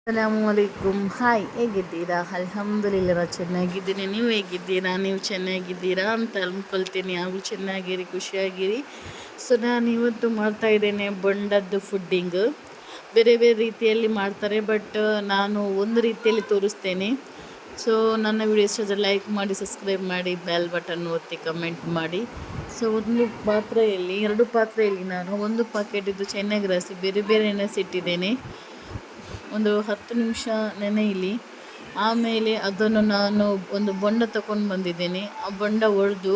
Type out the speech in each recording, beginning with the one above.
ಅಸ್ಸಲಾಮುಅಲೈಕುಮ್. Hi, ಹೇಗಿದ್ದೀರಾ? ಅಲ್ಹಮ್ದುಲಿಲ್ಲ ಚೆನ್ನಾಗಿದ್ದೀನಿ. ನೀವು ಹೇಗಿದ್ದೀರಾ? ನೀವು ಚೆನ್ನಾಗಿದ್ದೀರಾ ಅಂತ ಅಂದ್ಕೊಳ್ತೀನಿ. ಹಾಗೂ ಚೆನ್ನಾಗಿರಿ, ಖುಷಿಯಾಗಿರಿ. ಸೊ ನಾನು ಇವತ್ತು ಮಾಡ್ತಾಯಿದ್ದೇನೆ ಬೊಂಡದ್ದು ಫುಡ್ಡಿಂಗ್. ಬೇರೆ ಬೇರೆ ರೀತಿಯಲ್ಲಿ ಮಾಡ್ತಾರೆ, ಬಟ್ ನಾನು ಒಂದು ರೀತಿಯಲ್ಲಿ ತೋರಿಸ್ತೇನೆ. ಸೊ ನನ್ನ ವಿಡಿಯೋ ಇಷ್ಟ ಲೈಕ್ ಮಾಡಿ, ಸಬ್ಸ್ಕ್ರೈಬ್ ಮಾಡಿ, ಬೆಲ್ ಬಟನ್ ಒತ್ತಿ, ಕಮೆಂಟ್ ಮಾಡಿ. ಸೊ ಎರಡು ಪಾತ್ರೆಯಲ್ಲಿ ನಾನು ಒಂದು ಪಾಕೆಟಿದ್ದು ಚೆನ್ನಾಗಿ ಬೇರೆ ಬೇರೆ ನೆನೆಸಿಟ್ಟಿದ್ದೇನೆ. ಒಂದು 10 ನಿಮಿಷ ನೆನೆಯಲಿ. ಆಮೇಲೆ ಅದನ್ನು ನಾನು ಒಂದು ಬೊಂಡ ತಗೊಂಡು ಬಂದಿದ್ದೇನೆ. ಆ ಬೊಂಡ ಒಡೆದು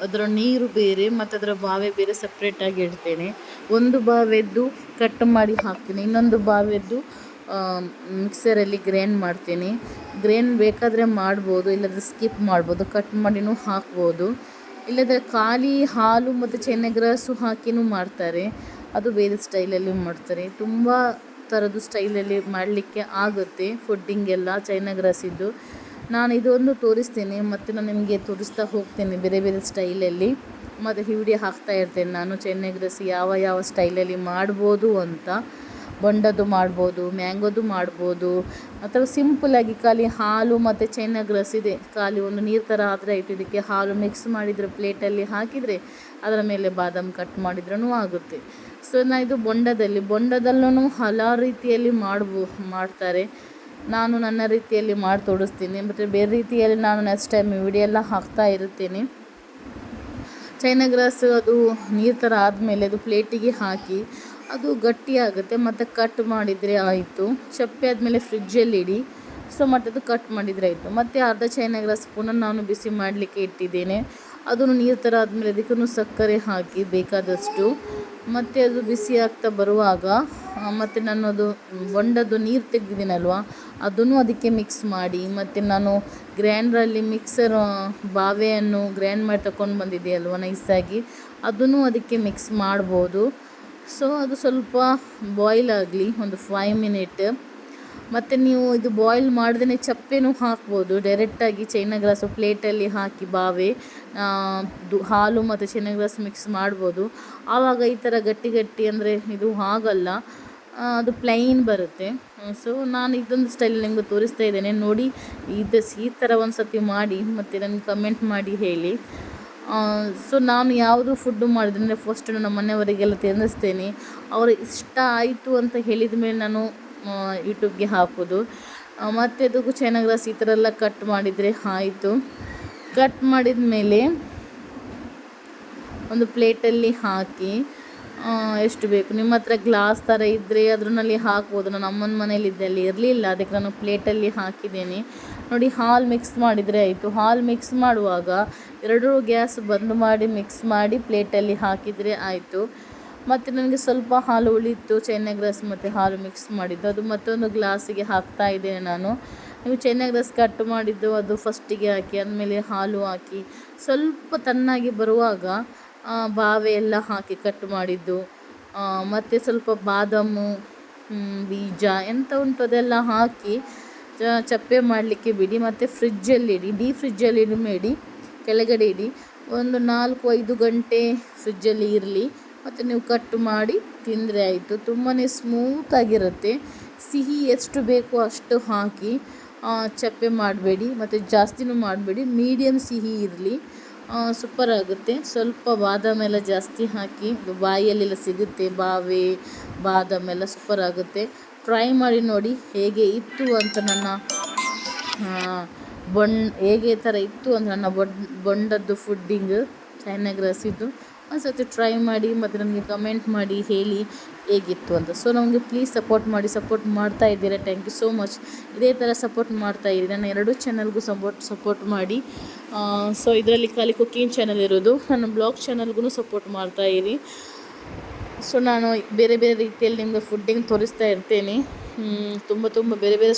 ಅದರ ನೀರು ಬೇರೆ ಮತ್ತು ಅದರ ಬಾವೆ ಬೇರೆ ಸಪ್ರೇಟಾಗಿ ಇಡ್ತೇನೆ. ಒಂದು ಬಾವೆದ್ದು ಕಟ್ ಮಾಡಿ ಹಾಕ್ತೀನಿ, ಇನ್ನೊಂದು ಬಾವೆದ್ದು ಮಿಕ್ಸರಲ್ಲಿ ಗ್ರೈಂಡ್ ಮಾಡ್ತೀನಿ. ಗ್ರೈಂಡ್ ಬೇಕಾದರೆ ಮಾಡ್ಬೋದು, ಇಲ್ಲದ್ರೆ ಸ್ಕಿಪ್ ಮಾಡ್ಬೋದು, ಕಟ್ ಮಾಡಿನೂ ಹಾಕ್ಬೋದು. ಇಲ್ಲದ್ರೆ ಖಾಲಿ ಹಾಲು ಮತ್ತು ಚೆನ್ನಗ್ರಾಸು ಹಾಕಿನೂ ಮಾಡ್ತಾರೆ, ಅದು ಬೇರೆ ಸ್ಟೈಲಲ್ಲಿ ಮಾಡ್ತಾರೆ. ತುಂಬ ಥರದ್ದು ಸ್ಟೈಲಲ್ಲಿ ಮಾಡಲಿಕ್ಕೆ ಆಗುತ್ತೆ ಫುಡ್ಡಿಂಗ್ ಎಲ್ಲ ಚೈನಾಗ್ರಾಸಿದ್ದು. ನಾನು ಇದೊಂದು ತೋರಿಸ್ತೇನೆ, ಮತ್ತು ನಾನು ನಿಮಗೆ ತೋರಿಸ್ತಾ ಹೋಗ್ತೇನೆ ಬೇರೆ ಬೇರೆ ಸ್ಟೈಲಲ್ಲಿ, ಮತ್ತು ವಿಡಿಯೋ ಹಾಕ್ತಾ ಇರ್ತೇನೆ ನಾನು ಚೈನಾಗ್ರಾಸ್ ಯಾವ ಸ್ಟೈಲಲ್ಲಿ ಮಾಡ್ಬೋದು ಅಂತ. ಬೊಂಡದ್ದು ಮಾಡ್ಬೋದು, ಮ್ಯಾಂಗೋದು ಮಾಡ್ಬೋದು, ಅಥವಾ ಸಿಂಪಲಾಗಿ ಖಾಲಿ ಹಾಲು ಮತ್ತು ಚೈನಾಗ್ರಾಸ್ ಇದೆ, ಖಾಲಿ ಒಂದು ನೀರು ಥರ ಆದರೆ ಆಯಿತು. ಇದಕ್ಕೆ ಹಾಲು ಮಿಕ್ಸ್ ಮಾಡಿದರೆ ಪ್ಲೇಟಲ್ಲಿ ಹಾಕಿದರೆ ಅದರ ಮೇಲೆ ಬಾದಾಮ್ ಕಟ್ ಮಾಡಿದ್ರೂ ಆಗುತ್ತೆ. ಸೊ ನಾನು ಇದು ಬೊಂಡದಲ್ಲೂ ಹಲವಾರು ರೀತಿಯಲ್ಲಿ ಮಾಡ್ತಾರೆ. ನಾನು ನನ್ನ ರೀತಿಯಲ್ಲಿ ಮಾಡಿ ತೋರಿಸ್ತೀನಿ, ಮತ್ತು ಬೇರೆ ರೀತಿಯಲ್ಲಿ ನಾನು ನೆಕ್ಸ್ಟ್ ಟೈಮ್ ವಿಡಿಯೋ ಎಲ್ಲ ಹಾಕ್ತಾ ಇರುತ್ತೇನೆ. ಚೈನಾಗ್ರಾಸ್ ಅದು ನೀರು ಥರ ಆದಮೇಲೆ ಅದು ಪ್ಲೇಟಿಗೆ ಹಾಕಿ ಅದು ಗಟ್ಟಿಯಾಗುತ್ತೆ, ಮತ್ತು ಕಟ್ ಮಾಡಿದರೆ ಆಯಿತು. ಚಪ್ಪೆ ಆದಮೇಲೆ ಫ್ರಿಜ್ಜಲ್ಲಿ ಇಡಿ. ಸೊ ಮತ್ತು ಅದು ಕಟ್ ಮಾಡಿದರೆ ಆಯಿತು. ಮತ್ತು ಅರ್ಧ ಚೈನಾಗ್ರಾಸ್ ಪುನಃ ನಾನು ಬಿಸಿ ಮಾಡಲಿಕ್ಕೆ ಇಟ್ಟಿದ್ದೇನೆ. ಅದನ್ನು ನೀರು ಥರ ಆದಮೇಲೆ ಅದಕ್ಕೂ ಸಕ್ಕರೆ ಹಾಕಿ ಬೇಕಾದಷ್ಟು, ಮತ್ತು ಅದು ಬಿಸಿ ಆಗ್ತಾ ಬರುವಾಗ ಮತ್ತು ನಾನು ಅದು ಬೊಂಡದ್ದು ನೀರು ತೆಗೆದಿದ್ದೀನಲ್ವ ಅದನ್ನು ಅದಕ್ಕೆ ಮಿಕ್ಸ್ ಮಾಡಿ, ಮತ್ತು ನಾನು ಗ್ರೈಂಡ್ರಲ್ಲಿ ಮಿಕ್ಸರ್ ಬಾವೆಯನ್ನು ಗ್ರೈಂಡ್ ಮಾಡಿ ತಗೊಂಡು ಬಂದಿದೆಯಲ್ವ ನೈಸಾಗಿ, ಅದನ್ನು ಅದಕ್ಕೆ ಮಿಕ್ಸ್ ಮಾಡ್ಬೋದು. ಸೊ ಅದು ಸ್ವಲ್ಪ ಬಾಯ್ಲ್ ಆಗಲಿ ಒಂದು 5 ಮಿನಿಟ್. ಮತ್ತು ನೀವು ಇದು ಬಾಯ್ಲ್ ಮಾಡ್ದೇ ಚಪ್ಪೆನೂ ಹಾಕ್ಬೋದು. ಡೈರೆಕ್ಟಾಗಿ ಚೈನಾಗ್ರಾಸು ಪ್ಲೇಟಲ್ಲಿ ಹಾಕಿ ಬಾವೆ ಹಾಲು ಮತ್ತು ಚೈನಾಗ್ರಾಸ್ ಮಿಕ್ಸ್ ಮಾಡ್ಬೋದು. ಆವಾಗ ಈ ಥರ ಗಟ್ಟಿ ಅಂದರೆ ಇದು ಆಗಲ್ಲ, ಅದು ಪ್ಲೈನ್ ಬರುತ್ತೆ. ಸೊ ನಾನು ಇದೊಂದು ಸ್ಟೈಲ್ ನಿಮಗೆ ತೋರಿಸ್ತಾ ಇದ್ದೇನೆ ನೋಡಿ. ಈ ಥರ ಒಂದು ಸತಿ ಮಾಡಿ ಮತ್ತು ನನಗೆ ಕಮೆಂಟ್ ಮಾಡಿ ಹೇಳಿ. ಸೊ ನಾನು ಯಾವುದು ಫುಡ್ಡು ಮಾಡಿದ್ರೆ ಫಸ್ಟ್ ನನ್ನ ಮನೆಯವರಿಗೆಲ್ಲ ತಿನ್ನಿಸ್ತೇನೆ. ಅವರು ಇಷ್ಟ ಆಯಿತು ಅಂತ ಹೇಳಿದ ಮೇಲೆ ನಾನು ಯೂಟ್ಯೂಬ್ಗೆ ಹಾಕೋದು. ಮತ್ತು ಅದಕ್ಕೂ ಚೈನಾಗ್ರಾಸ್ ಈ ಥರ ಎಲ್ಲ ಕಟ್ ಮಾಡಿದರೆ ಆಯಿತು. ಕಟ್ ಮಾಡಿದ ಮೇಲೆ ಒಂದು ಪ್ಲೇಟಲ್ಲಿ ಹಾಕಿ, ಎಷ್ಟು ಬೇಕು ನಿಮ್ಮ ಹತ್ರ ಗ್ಲಾಸ್ ಥರ ಇದ್ದರೆ ಅದರಲ್ಲಿ ಹಾಕ್ಬೋದು. ನಾನು ಅಮ್ಮನ ಮನೇಲಿದ್ದೆ, ಅಲ್ಲಿ ಇರಲಿಲ್ಲ, ಅದಕ್ಕೆ ನಾನು ಪ್ಲೇಟಲ್ಲಿ ಹಾಕಿದ್ದೇನೆ. ನೋಡಿ, ಹಾಲು ಮಿಕ್ಸ್ ಮಾಡಿದರೆ ಆಯಿತು. ಹಾಲು ಮಿಕ್ಸ್ ಮಾಡುವಾಗ ಎರಡೂ ಗ್ಯಾಸ್ ಬಂದ್ ಮಾಡಿ ಮಿಕ್ಸ್ ಮಾಡಿ ಪ್ಲೇಟಲ್ಲಿ ಹಾಕಿದರೆ ಆಯಿತು. ಮತ್ತು ನನಗೆ ಸ್ವಲ್ಪ ಹಾಲು ಉಳಿತು, ಚೈನಾಗ್ರಾಸ್ ಮತ್ತು ಹಾಲು ಮಿಕ್ಸ್ ಮಾಡಿದ್ದು, ಅದು ಮತ್ತೊಂದು ಗ್ಲಾಸಿಗೆ ಹಾಕ್ತಾ ಇದ್ದೇನೆ ನಾನು. ನೀವು ಚೈನಾಗ್ರಾಸ್ ಕಟ್ ಮಾಡಿದ್ದು ಅದು ಫಸ್ಟಿಗೆ ಹಾಕಿ, ಆದಮೇಲೆ ಹಾಲು ಹಾಕಿ ಸ್ವಲ್ಪ ತಣ್ಣಗೆ ಬರುವಾಗ ಬಾವೆ ಎಲ್ಲ ಹಾಕಿ ಕಟ್ ಮಾಡಿದ್ದು, ಮತ್ತು ಸ್ವಲ್ಪ ಬಾದಾಮು ಬೀಜ ಎಂತ ಉಂಟು ಅದೆಲ್ಲ ಹಾಕಿ ಚಪ್ಪೆ ಮಾಡಲಿಕ್ಕೆ ಬಿಡಿ. ಮತ್ತು ಫ್ರಿಜ್ಜಲ್ಲಿ ಇಡಿ, ಡೀಪ್ ಫ್ರಿಜ್ಜಲ್ಲಿ ಇಡಬೇಡಿ, ಕೆಳಗಡೆ ಇಡಿ. ಒಂದು 4-5 ಗಂಟೆ ಫ್ರಿಜ್ಜಲ್ಲಿ ಇರಲಿ, ಮತ್ತು ನೀವು ಕಟ್ ಮಾಡಿ ತಿಂದರೆ ಆಯಿತು. ತುಂಬಾ ಸ್ಮೂತಾಗಿರುತ್ತೆ. ಸಿಹಿ ಎಷ್ಟು ಬೇಕೋ ಅಷ್ಟು ಹಾಕಿ, ಚಪ್ಪೆ ಮಾಡಬೇಡಿ ಮತ್ತು ಜಾಸ್ತಿನೂ ಮಾಡಬೇಡಿ, ಮೀಡಿಯಮ್ ಸಿಹಿ ಇರಲಿ, ಸೂಪರ್ ಆಗುತ್ತೆ. ಸ್ವಲ್ಪ ಬಾದಾಮೆಲ್ಲ ಜಾಸ್ತಿ ಹಾಕಿ, ಬಾಯಲ್ಲೆಲ್ಲ ಸಿಗುತ್ತೆ ಬಾವೆ ಬಾದಾಮೆಲ್ಲ, ಸೂಪರ್ ಆಗುತ್ತೆ. ಟ್ರೈ ಮಾಡಿ ನೋಡಿ ಹೇಗೆ ಇತ್ತು ಅಂತ. ಹೇಗೆ ಥರ ಇತ್ತು ಅಂತ ನನ್ನ ಬೊಂಡದ್ದು ಫುಡ್ಡಿಂಗ್ ಚೈನಾಗ್ರಾಸಿದ್ದು. ಒಂದು ಸರ್ತಿ ಟ್ರೈ ಮಾಡಿ ಮತ್ತು ನನಗೆ ಕಮೆಂಟ್ ಮಾಡಿ ಹೇಳಿ ಹೇಗಿತ್ತು ಅಂತ. ಸೊ ನಮಗೆ ಪ್ಲೀಸ್ ಸಪೋರ್ಟ್ ಮಾಡ್ತಾ ಇದ್ದೀರಾ, ಥ್ಯಾಂಕ್ ಯು ಸೋ ಮಚ್. ಇದೇ ಥರ ಸಪೋರ್ಟ್ ಮಾಡ್ತಾ ಇರಿ. ನನ್ನ 2 ಚಾನಲ್ಗೂ ಸಪೋರ್ಟ್ ಮಾಡಿ. ಸೊ ಇದರಲ್ಲಿ ಖಾಲಿ ಕುಕ್ಕಿಂಗ್ ಚಾನಲ್ ಇರೋದು, ನನ್ನ ಬ್ಲಾಗ್ ಚಾನಲ್ಗೂ ಸಪೋರ್ಟ್ ಮಾಡ್ತಾ ಇರಿ. ಸೊ ನಾನು ಬೇರೆ ಬೇರೆ ರೀತಿಯಲ್ಲಿ ನಿಮಗೆ ಫುಡ್ಡಿಂಗ್ ತೋರಿಸ್ತಾ ಇರ್ತೇನೆ. ತುಂಬ ಬೇರೆ ಬೇರೆ